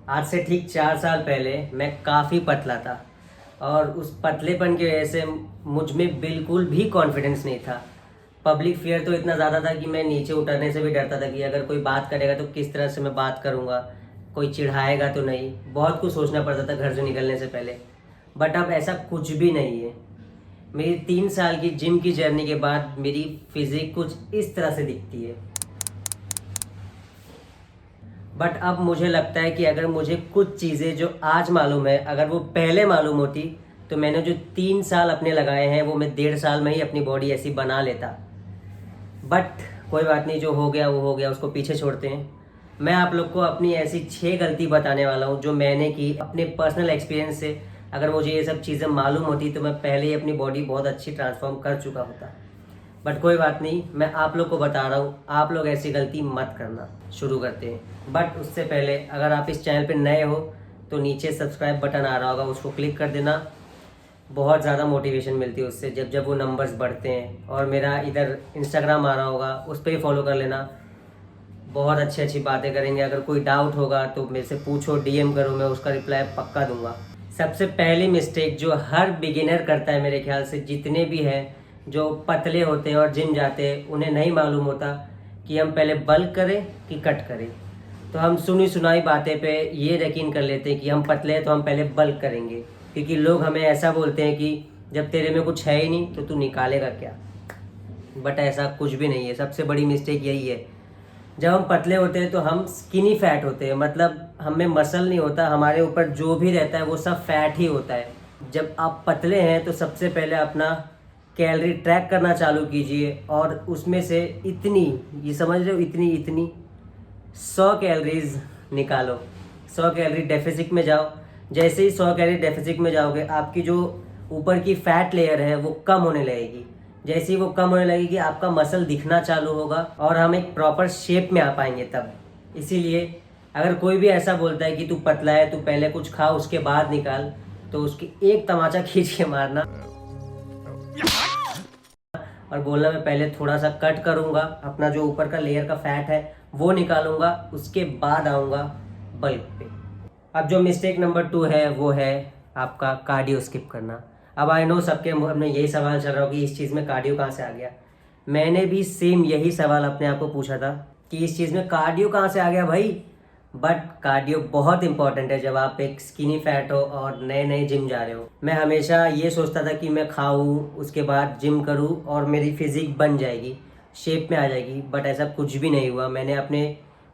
आज से ठीक 4 साल पहले मैं काफ़ी पतला था और उस पतलेपन की वजह से मुझ में बिल्कुल भी कॉन्फिडेंस नहीं था। पब्लिक फियर तो इतना ज़्यादा था कि मैं नीचे उतरने से भी डरता था कि अगर कोई बात करेगा तो किस तरह से मैं बात करूँगा, कोई चिढ़ाएगा तो नहीं। बहुत कुछ सोचना पड़ता था घर से निकलने से पहले। बट अब ऐसा कुछ भी नहीं है। मेरी 3 साल की जिम की जर्नी के बाद मेरी फिजिक कुछ इस तरह से दिखती है। बट अब मुझे लगता है कि अगर मुझे कुछ चीज़ें जो आज मालूम है अगर वो पहले मालूम होती तो मैंने जो 3 साल अपने लगाए हैं वो मैं 1.5 साल में ही अपनी बॉडी ऐसी बना लेता। बट कोई बात नहीं, जो हो गया वो हो गया, उसको पीछे छोड़ते हैं। मैं आप लोग को अपनी ऐसी 6 गलती बताने वाला हूँ जो मैंने की अपने पर्सनल एक्सपीरियंस से। अगर मुझे ये सब चीज़ें मालूम होती तो मैं पहले ही अपनी बॉडी बहुत अच्छी ट्रांसफॉर्म कर चुका होता। बट कोई बात नहीं, मैं आप लोग को बता रहा हूँ, आप लोग ऐसी गलती मत करना। शुरू करते हैं। बट उससे पहले अगर आप इस चैनल पे नए हो तो नीचे सब्सक्राइब बटन आ रहा होगा, उसको क्लिक कर देना। बहुत ज़्यादा मोटिवेशन मिलती है उससे, जब जब वो नंबर्स बढ़ते हैं। और मेरा इधर इंस्टाग्राम आ रहा होगा, उस पर ही फॉलो कर लेना। बहुत अच्छी अच्छी बातें करेंगे। अगर कोई डाउट होगा तो मेरे से पूछो, डीएम करो, मैं उसका रिप्लाई पक्का दूंगा। सबसे पहली मिस्टेक जो हर बिगिनर करता है मेरे ख्याल से, जितने भी हैं जो पतले होते हैं और जिम जाते हैं, उन्हें नहीं मालूम होता कि हम पहले बल्क करें कि कट करें। तो हम सुनी सुनाई बातें पे ये यकीन कर लेते हैं कि हम पतले हैं तो हम पहले बल्क करेंगे, क्योंकि लोग हमें ऐसा बोलते हैं कि जब तेरे में कुछ है ही नहीं तो तू निकालेगा क्या। बट ऐसा कुछ भी नहीं है। सबसे बड़ी मिस्टेक यही है, जब हम पतले होते हैं तो हम स्किनी फैट होते हैं, मतलब हमें मसल नहीं होता, हमारे ऊपर जो भी रहता है वो सब फैट ही होता है। जब आप पतले हैं तो सबसे पहले अपना कैलोरी ट्रैक करना चालू कीजिए और उसमें से इतनी, ये समझ रहे हो, इतनी इतनी 100 कैलोरीज निकालो। 100 कैलोरी डेफिसिट में जाओ। जैसे ही 100 कैलोरी डेफिसिट में जाओगे, आपकी जो ऊपर की फैट लेयर है वो कम होने लगेगी। जैसे ही वो कम होने लगेगी, आपका मसल दिखना चालू होगा और हम एक प्रॉपर शेप में आ पाएंगे तब। इसीलिए अगर कोई भी ऐसा बोलता है कि तू पतला है, तू पहले कुछ खा उसके बाद निकाल, तो उसकी एक तमाचा खींच के मारना और बोलना मैं पहले थोड़ा सा कट करूंगा, अपना जो ऊपर का लेयर का फैट है वो निकालूंगा, उसके बाद आऊंगा बल्क पे। अब जो मिस्टेक नंबर 2 है वो है आपका कार्डियो स्किप करना। अब आई नो सबके मुंह में यही सवाल चल रहा हो कि इस चीज़ में कार्डियो कहाँ से आ गया। मैंने भी सेम यही सवाल अपने आप को पूछा था कि इस चीज़ में कार्डियो कहाँ से आ गया भाई। बट कार्डियो बहुत इंपॉर्टेंट है जब आप एक स्किनी फैट हो और नए नए जिम जा रहे हो। मैं हमेशा ये सोचता था कि मैं खाऊं, उसके बाद जिम करूं और मेरी फिजिक बन जाएगी, शेप में आ जाएगी। बट ऐसा कुछ भी नहीं हुआ। मैंने अपने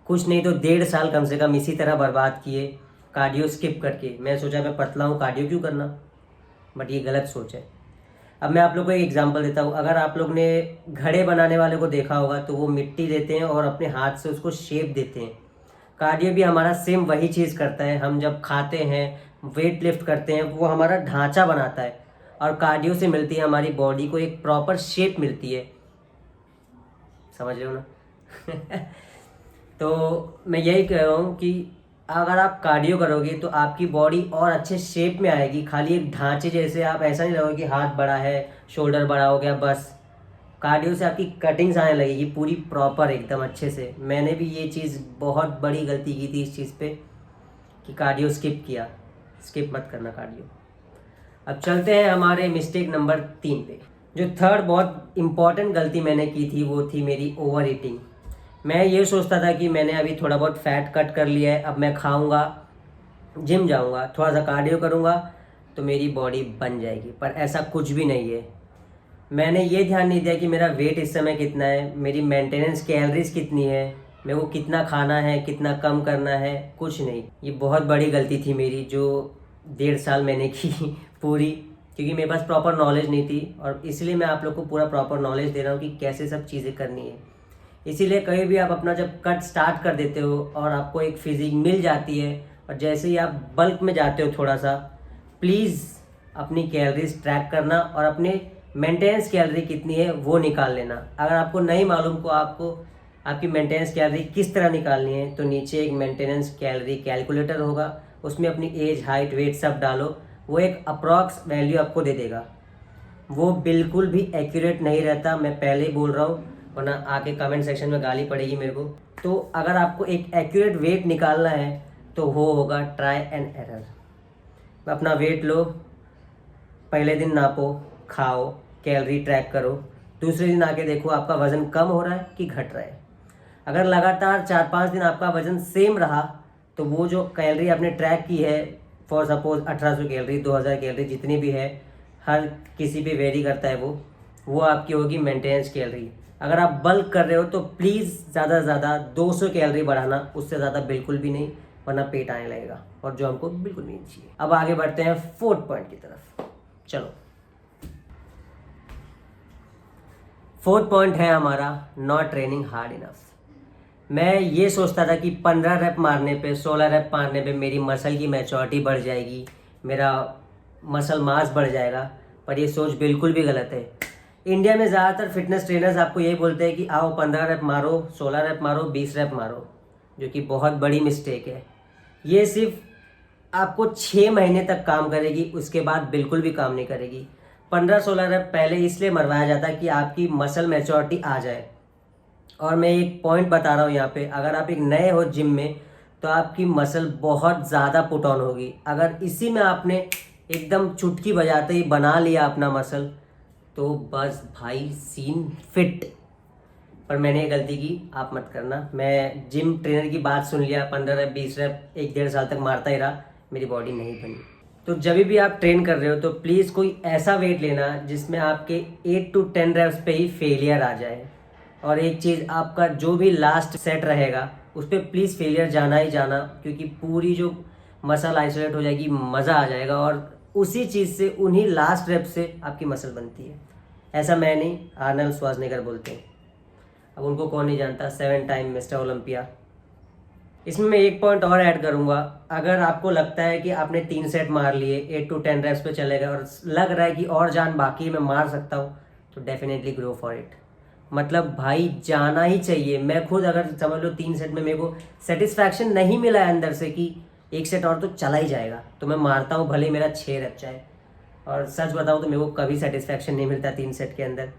कुछ नहीं तो 1.5 साल कम से कम इसी तरह बर्बाद किए कार्डियो स्किप करके। मैं सोचा मैं पतला हूँ, कार्डियो क्यों करना। बट ये गलत सोच है। अब मैं आप लोग को एक एग्जांपल देता हूँ। अगर आप लोग ने घड़े बनाने वाले को देखा होगा तो वो मिट्टी देते हैं और अपने हाथ से उसको शेप देते हैं। कार्डियो भी हमारा सेम वही चीज़ करता है। हम जब खाते हैं, वेट लिफ्ट करते हैं, वो हमारा ढांचा बनाता है और कार्डियो से मिलती है हमारी बॉडी को एक प्रॉपर शेप मिलती है। समझ रहे हो ना। तो मैं यही कह रहा हूँ कि अगर आप कार्डियो करोगे तो आपकी बॉडी और अच्छे शेप में आएगी। खाली एक ढांचे जैसे आप ऐसा नहीं लगोगे कि हाथ बड़ा है, शोल्डर बड़ा हो गया बस। कार्डियो से आपकी कटिंग्स आने लगेगी पूरी प्रॉपर एकदम अच्छे से। मैंने भी ये चीज़ बहुत बड़ी गलती की थी इस चीज़ पे कि कार्डियो स्किप किया। स्किप मत करना कार्डियो। अब चलते हैं हमारे मिस्टेक नंबर 3 पे। जो थर्ड बहुत इम्पॉर्टेंट गलती मैंने की थी वो थी मेरी ओवर ईटिंग। मैं ये सोचता था कि मैंने अभी थोड़ा बहुत फैट कट कर लिया है, अब मैं खाऊंगा, जिम जाऊंगा, थोड़ा सा कार्डियो करूंगा तो मेरी बॉडी बन जाएगी। पर ऐसा कुछ भी नहीं है। मैंने ये ध्यान नहीं दिया कि मेरा वेट इस समय कितना है, मेरी मेंटेनेंस कैलोरीज कितनी है, मेरे को कितना खाना है, कितना कम करना है, कुछ नहीं। ये बहुत बड़ी गलती थी मेरी जो 1.5 साल मैंने की पूरी, क्योंकि मेरे पास प्रॉपर नॉलेज नहीं थी। और इसलिए मैं आप लोग को पूरा प्रॉपर नॉलेज दे रहा हूँ कि कैसे सब चीज़ें करनी है। इसीलिए कहीं भी आप अपना जब कट स्टार्ट कर देते हो और आपको एक फिजिक मिल जाती है और जैसे ही आप बल्क में जाते हो थोड़ा सा, प्लीज़ अपनी कैलोरीज ट्रैक करना और अपने मेंटेनेंस कैलोरी कितनी है वो निकाल लेना। अगर आपको नहीं मालूम को आपको आपकी मेंटेनेंस कैलोरी किस तरह निकालनी है तो नीचे एक मेंटेनेंस कैलोरी कैलकुलेटर होगा, उसमें अपनी एज, हाइट, वेट सब डालो, वो एक अप्रॉक्स वैल्यू आपको दे देगा। वो बिल्कुल भी एक्यूरेट नहीं रहता, मैं पहले ही बोल रहा हूँ, वरना आके कमेंट सेक्शन में गाली पड़ेगी मेरे को। तो अगर आपको एक एक्यूरेट वेट निकालना है तो वो होगा ट्राई एंड एरर। अपना वेट लो, पहले दिन नापो, खाओ, कैलोरी ट्रैक करो, दूसरे दिन आके देखो आपका वज़न कम हो रहा है कि घट रहा है। अगर लगातार 4-5 दिन आपका वज़न सेम रहा तो वो जो कैलोरी आपने ट्रैक की है, फॉर सपोज 1800 कैलोरी, 2000 कैलोरी, जितनी भी है, हर किसी पे वेरी करता है वो आपकी होगी मेंटेनेंस कैलोरी। अगर आप बल्क कर रहे हो तो प्लीज़ ज़्यादा से ज़्यादा 200 कैलोरी बढ़ाना, उससे ज़्यादा बिल्कुल भी नहीं, वरना पेट आने लगेगा, और जो हमको बिल्कुल नहीं चाहिए। अब आगे बढ़ते हैं 4th पॉइंट की तरफ। चलो, 4th पॉइंट है हमारा नॉट ट्रेनिंग हार्ड इनफ। मैं ये सोचता था कि 15 रैप मारने पे, 16 रैप मारने पे मेरी मसल की मैच्योरिटी बढ़ जाएगी, मेरा मसल मास बढ़ जाएगा, पर ये सोच बिल्कुल भी गलत है। इंडिया में ज़्यादातर फिटनेस ट्रेनर्स आपको यही बोलते हैं कि आओ 15 रैप मारो, 16 रैप मारो, 20 रैप मारो, जो कि बहुत बड़ी मिस्टेक है। ये सिर्फ आपको 6 महीने तक काम करेगी, उसके बाद बिल्कुल भी काम नहीं करेगी। 15-16 रैप पहले इसलिए मरवाया जाता है कि आपकी मसल मैच्योरिटी आ जाए। और मैं एक पॉइंट बता रहा हूँ यहाँ पे, अगर आप एक नए हो जिम में तो आपकी मसल बहुत ज़्यादा पुट ऑन होगी। अगर इसी में आपने एकदम चुटकी बजाते ही बना लिया अपना मसल, तो बस भाई सीन फिट। पर मैंने ये गलती की, आप मत करना। मैं जिम ट्रेनर की बात सुन लिया, 15 रैप 20 रैप 1-1.5 साल तक मारता ही रहा, मेरी बॉडी नहीं बनी। तो जब भी आप ट्रेन कर रहे हो तो प्लीज़ कोई ऐसा वेट लेना जिसमें आपके 8 to 10 रैप्स पे ही फेलियर आ जाए। और एक चीज़, आपका जो भी लास्ट सेट रहेगा उस पर प्लीज़ फेलियर जाना ही जाना, क्योंकि पूरी जो मसल आइसोलेट हो जाएगी, मज़ा आ जाएगा, और उसी चीज़ से, उन्हीं लास्ट रेप से आपकी मसल बनती है। ऐसा मैं नहीं, आर्नल्ड श्वार्ज़नेगर बोलते हैं। अब उनको कौन नहीं जानता, 7 टाइम मिस्टर ओलंपिया। इसमें मैं एक पॉइंट और ऐड करूँगा, अगर आपको लगता है कि आपने 3 सेट मार लिए, 8 to 10 रेप्स पे चले गए और लग रहा है कि और जान बाकी है, मैं मार सकता हूँ, तो डेफिनेटली ग्रो फॉर इट। मतलब भाई जाना ही चाहिए। मैं खुद अगर समझ लो 3 सेट में मेरे को सेटिस्फैक्शन नहीं मिला है अंदर से कि 1 सेट और तो चला ही जाएगा, तो मैं मारता हूँ, भले मेरा 6 रैप जाए। और सच बताऊँ तो मेरे को कभी सेटिस्फैक्शन नहीं मिलता 3 सेट के अंदर।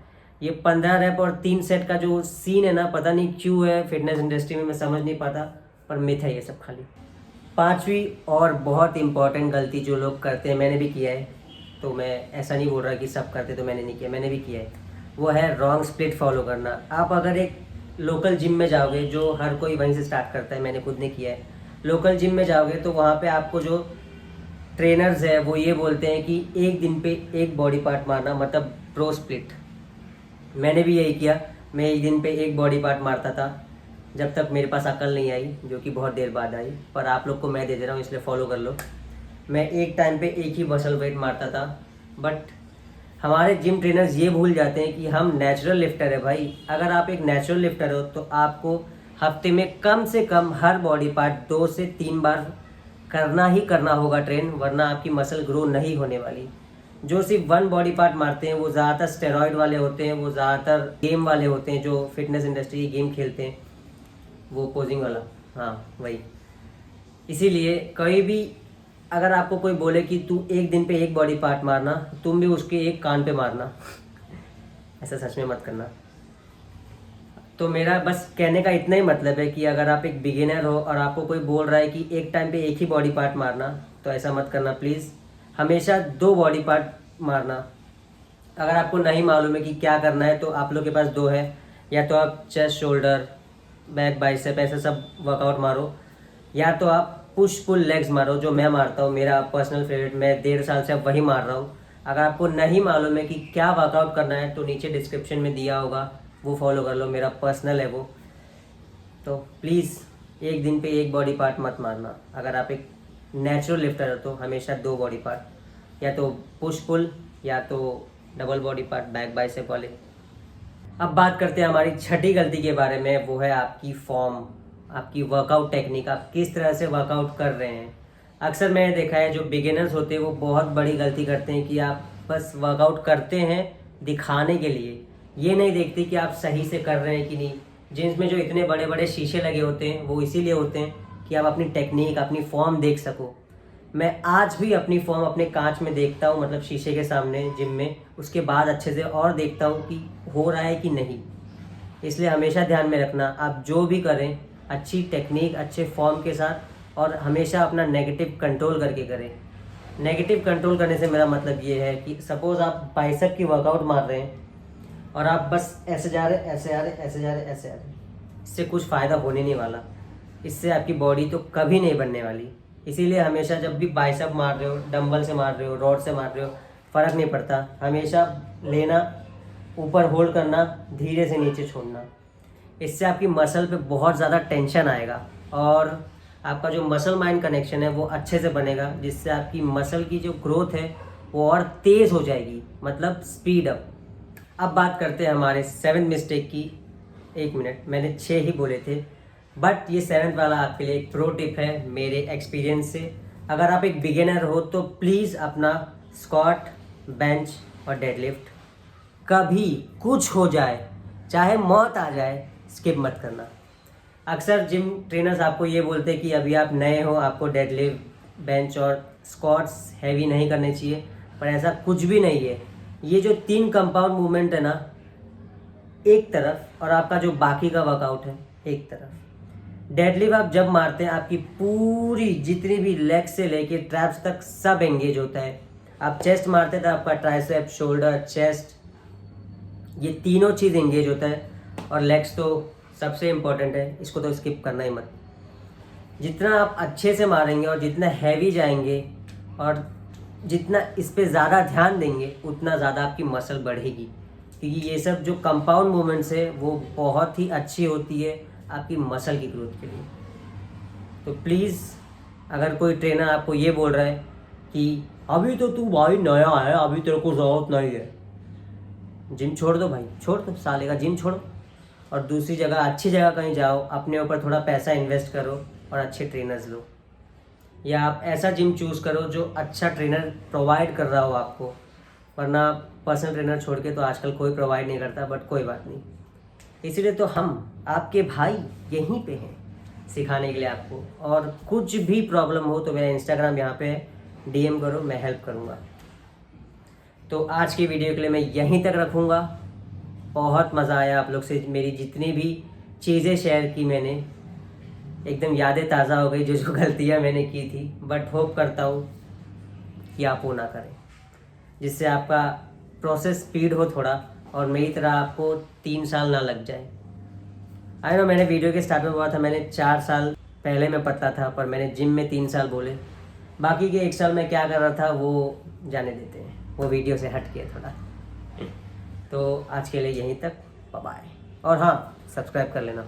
ये 15 रैप और 3 सेट का जो सीन है ना, पता नहीं क्यों है फिटनेस इंडस्ट्री में, मैं समझ नहीं पाता, पर मिथ है ये सब खाली। 5वीं और बहुत इंपॉर्टेंट गलती जो लोग करते हैं, मैंने भी किया है, तो मैं ऐसा नहीं बोल रहा कि सब करते तो मैंने नहीं किया, मैंने भी किया है, वो है रॉन्ग स्प्लिट फॉलो करना। आप अगर एक लोकल जिम में जाओगे, जो हर कोई वहीं से स्टार्ट करता है, मैंने खुद ने किया है, लोकल जिम में जाओगे तो वहाँ पे आपको जो ट्रेनर्स है वो ये बोलते हैं कि एक दिन पे एक बॉडी पार्ट मारना, मतलब प्रो स्प्लिट। मैंने भी यही किया, मैं एक दिन पे एक बॉडी पार्ट मारता था, जब तक मेरे पास अकल नहीं आई, जो कि बहुत देर बाद आई, पर आप लोग को मैं दे रहा हूँ इसलिए फॉलो कर लो। मैं एक टाइम पे एक ही मसल वेट मारता था, बट हमारे जिम ट्रेनर्स ये भूल जाते हैं कि हम नेचुरल लिफ्टर है भाई। अगर आप एक नेचुरल लिफ्टर हो तो आपको हफ्ते में कम से कम हर बॉडी पार्ट 2 से 3 बार करना ही करना होगा ट्रेन, वरना आपकी मसल ग्रो नहीं होने वाली। जो सिर्फ 1 बॉडी पार्ट मारते हैं वो ज़्यादातर स्टेरॉइड वाले होते हैं, वो ज़्यादातर गेम वाले होते हैं, जो फिटनेस इंडस्ट्री की गेम खेलते हैं, वो पोजिंग वाला, हाँ वही। इसीलिए कभी भी अगर आपको कोई बोले कि तू एक दिन पे एक बॉडी पार्ट मारना, तुम भी उसके एक कान पे मारना, ऐसा सच में मत करना। तो मेरा बस कहने का इतना ही मतलब है कि अगर आप एक बिगिनर हो और आपको कोई बोल रहा है कि एक टाइम पे एक ही बॉडी पार्ट मारना, तो ऐसा मत करना प्लीज़। हमेशा 2 बॉडी पार्ट मारना। अगर आपको नहीं मालूम है कि क्या करना है तो आप लोग के पास 2 है, या तो आप चेस्ट, शोल्डर, बैक, बाइसेप, ऐसे सब वर्कआउट मारो, या तो आप पुश पुल लेग्स मारो, जो मैं मारता हूँ, मेरा पर्सनल फेवरेट, मैं 1.5 साल से अब वही मार रहा हूँ। अगर आपको नहीं मालूम है कि क्या वर्कआउट करना है तो नीचे डिस्क्रिप्शन में दिया होगा, वो फॉलो कर लो, मेरा पर्सनल है वो। तो प्लीज़ एक दिन पे एक बॉडी पार्ट मत मारना। अगर आप एक नेचुरल लिफ्टर हो तो हमेशा 2 बॉडी पार्ट, या तो पुश पुल या तो double body part, back bicep वाले। अब बात करते हैं हमारी 6ठी गलती के बारे में, वो है आपकी फॉर्म, आपकी वर्कआउट टेक्निक, आप किस तरह से वर्कआउट कर रहे हैं। अक्सर मैंने देखा है जो बिगिनर्स होते हैं वो बहुत बड़ी गलती करते हैं कि आप बस वर्कआउट करते हैं दिखाने के लिए, ये नहीं देखते कि आप सही से कर रहे हैं कि नहीं। जिम्स में जो इतने बड़े बड़े शीशे लगे होते हैं वो इसीलिए होते हैं कि आप अपनी टेक्निक, अपनी फॉर्म देख सको। मैं आज भी अपनी फॉर्म अपने कांच में देखता हूँ, मतलब शीशे के सामने जिम में, उसके बाद अच्छे से और देखता हूँ कि हो रहा है कि नहीं। इसलिए हमेशा ध्यान में रखना, आप जो भी करें अच्छी टेक्निक, अच्छे फॉर्म के साथ और हमेशा अपना नेगेटिव कंट्रोल करके करें। नेगेटिव कंट्रोल करने से मेरा मतलब ये है कि सपोज़ आप बाइसेप की वर्कआउट मार रहे हैं और आप बस ऐसे जा रहे, ऐसे आ रहे, ऐसे जा रहे, ऐसे आ रहे, इससे कुछ फ़ायदा होने नहीं वाला। इससे आपकी बॉडी तो कभी नहीं बनने वाली। इसीलिए हमेशा जब भी बाइसेप मार रहे हो, डंबल से मार रहे हो, रॉड से मार रहे हो, फ़र्क नहीं पड़ता, हमेशा लेना, ऊपर होल्ड करना, धीरे से नीचे छोड़ना। इससे आपकी मसल पे बहुत ज़्यादा टेंशन आएगा और आपका जो मसल माइंड कनेक्शन है वो अच्छे से बनेगा, जिससे आपकी मसल की जो ग्रोथ है वो और तेज़ हो जाएगी, मतलब स्पीड अप। अब बात करते हैं हमारे 7th मिस्टेक की। 1 मिनट, मैंने 6 ही बोले थे, बट ये 7th वाला आपके लिए एक प्रो टिप है मेरे एक्सपीरियंस से। अगर आप एक बिगिनर हो तो प्लीज़ अपना स्क्वाट, बेंच और डेडलिफ्ट कभी कुछ हो जाए, चाहे मौत आ जाए, स्किप मत करना। अक्सर जिम ट्रेनर्स आपको ये बोलते हैं कि अभी आप नए हो, आपको डेडलिफ्ट, बेंच और स्क्वाट्स हैवी नहीं करने चाहिए, पर ऐसा कुछ भी नहीं है। ये जो 3 कंपाउंड मूवमेंट है ना एक तरफ, और आपका जो बाकी का वर्कआउट है एक तरफ। डेडलिफ्ट आप जब मारते हैं आपकी पूरी जितनी भी लेग से लेके ट्रैप्स तक सब एंगेज होता है। आप चेस्ट मारते हैं तो आपका ट्राइसेप, शोल्डर, चेस्ट, ये तीनों चीज़ एंगेज होता है। और लेग्स तो सबसे इम्पोर्टेंट है, इसको तो स्किप करना ही मत। जितना आप अच्छे से मारेंगे और जितना हैवी जाएंगे और जितना इस पे ज़्यादा ध्यान देंगे, उतना ज़्यादा आपकी मसल बढ़ेगी, क्योंकि ये सब जो कंपाउंड मूवमेंट्स है वो बहुत ही अच्छी होती है आपकी मसल की ग्रोथ के लिए। तो प्लीज़, अगर कोई ट्रेनर आपको ये बोल रहा है कि अभी तो तू भाई नया है, अभी तेरे को ज़रूरत नहीं है, जिम छोड़ दो भाई, छोड़ दो, साले का जिम छोड़ो और दूसरी जगह, अच्छी जगह कहीं जाओ, अपने ऊपर थोड़ा पैसा इन्वेस्ट करो और अच्छे ट्रेनर्स लो। या आप ऐसा जिम चूज़ करो जो अच्छा ट्रेनर प्रोवाइड कर रहा हो आपको, वरना पर्सनल ट्रेनर छोड़ के तो आजकल कोई प्रोवाइड नहीं करता, बट कोई बात नहीं। इसीलिए तो हम आपके भाई यहीं पे हैं सिखाने के लिए आपको। और कुछ भी प्रॉब्लम हो तो मेरा इंस्टाग्राम यहाँ पे है, DM करो, मैं हेल्प करूँगा। तो आज की वीडियो के लिए मैं यहीं तक रखूँगा। बहुत मज़ा आया आप लोग से, मेरी जितनी भी चीज़ें शेयर की मैंने, एकदम यादें ताज़ा हो गई, जो जो गलतियाँ मैंने की थी। बट होप करता हूँ कि आप वो ना करें, जिससे आपका प्रोसेस स्पीड हो थोड़ा और मेरी तरह आपको 3 साल ना लग जाए। आई नो, मैंने वीडियो के स्टार्ट में बोला था मैंने 4 साल पहले मैं पतला था, पर मैंने जिम में 3 साल बोले। बाकी के 1 साल मैं क्या कर रहा था वो जाने देते हैं, वो वीडियो से हट के थोड़ा। तो आज के लिए यहीं तक, बाय बाय। और हाँ, सब्सक्राइब कर लेना।